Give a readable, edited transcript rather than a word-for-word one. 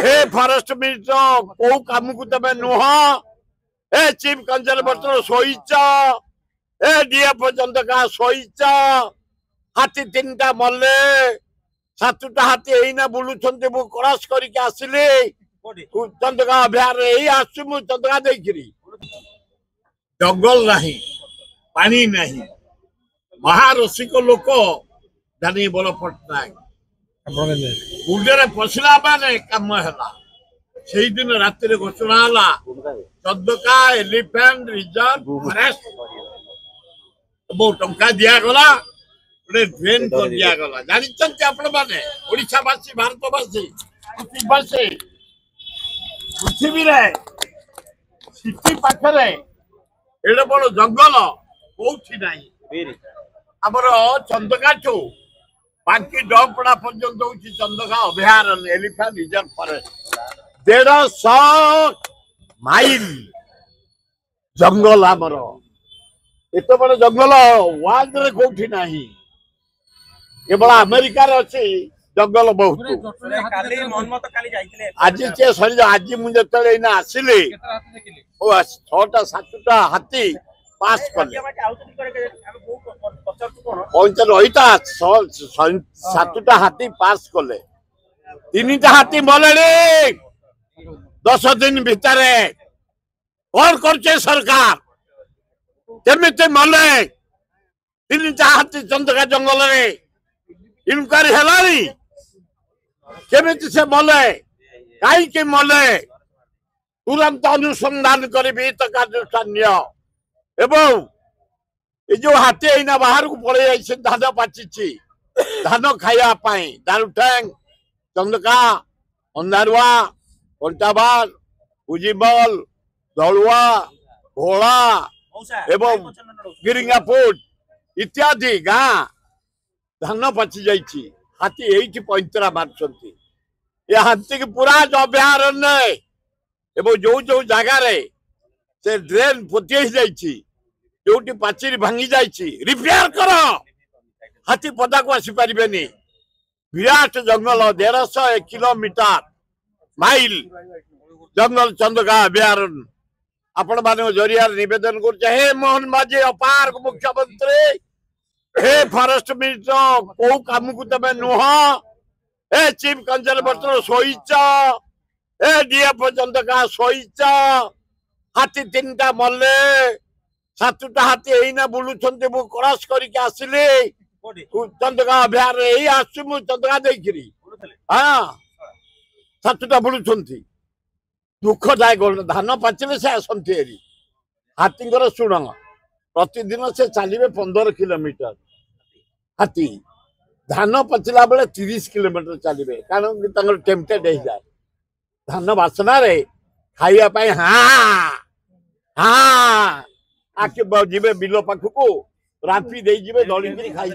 हे forest minister को काम को तमे नुह ए चीफ कंजर्वेटर सोईच ए डीएफ चंदका सोईच हाथी 3टा मल्ले 7टा हाथी एइना बुलुछन्ते मु क्रॉस करिके आसिले चंदका अभयारण्य एई आसु मु चंदका देखिरी जंगल नहीं पानी नहीं महारसिक लोक जानी बल पट्टनायक मुंडे पशिला माने काम है से दिन रात घोषणा है चंदका एलिफेंट रिजर्व फॉरेस्ट बहुत टंका दिगला गोटे ट्रेन कर दिगला जानते आपण मैंने ओडावासी भारतवासी पृथ्वीवासी पृथ्वी सिटी पाखे एड़े बड़ जंगल कौटी ना आमर चंदका ठू बाकी डपड़ा पर्यंत हूँ चंदका अभयारण्य एलिफेंट रिजर्व फॉरेस्ट 150 माइल जंगल आमर एत बड़ जंगल वर्ल्ड रे कौटी ना केवल अमेरिका अच्छी जंगल बहुत आज चे सर आज मुझे आसिले 6टा 7टा हाथी पास कले रहीता 7टा हाथी पास कले 3टा हाथी मले 10 दिन भितर कौन कर सरकार केमिति मले 3टा हाथी चंदका जंगल रे इनक्वारी हेलानी केमिति से मले कहीं मले तुरंत अनुसंधान करी तो कार्यानुष्ठान एवं ये जो हाथी एना बाहर को पड़े जाइए धान पाची धान खावाई दारुठेंग चंदका अंधारुआ कंटाबार उजिबल दलुआ घोड़ा एवं गिरिंगापुट इत्यादि गाँ धान पाची जाइए हाथी ये पैंतरा मार्चंती ये हाथी की पूरा अभयारण्य एवं जो जो जगार से ड्रेन पोती जाइए जो पाचेरी भांगी जाइए रिपेयर कर हाथी पदा को आसी पारे विराट जंगल 150 किलोमीटर माइल जंगल चंदका अभयारण्य आपण मान जरिया निवेदन कर मोहन माझी अपार मुख्यमंत्री हे फॉरेस्ट मिनिस्टर को काम को तमे नुह ए चीफ कंजर्वेटर सोईच ए डीएफ चंदका सोईच हाथी 3टा मल्ले 7टा हाथी एइना बुलुछन्ते मु क्रॉस करिके आसिले चंदका अभयारण्य एई आसु मु चंदका देखिरी हां 7टा बुलुछन्ती दुखदायक धान पाचिले से आसंती एरी हाथींकर सुण प्रतिदिन से चलिए 15 किलोमीटर हाथी धान पचिला बेले 30 किलोमीटर चलिए कारण टेम्पटेड हो जाए धान बासना रे खाइबा हाँ हाँ आके जी बिल पाखक रांपी दे दलिकी खाई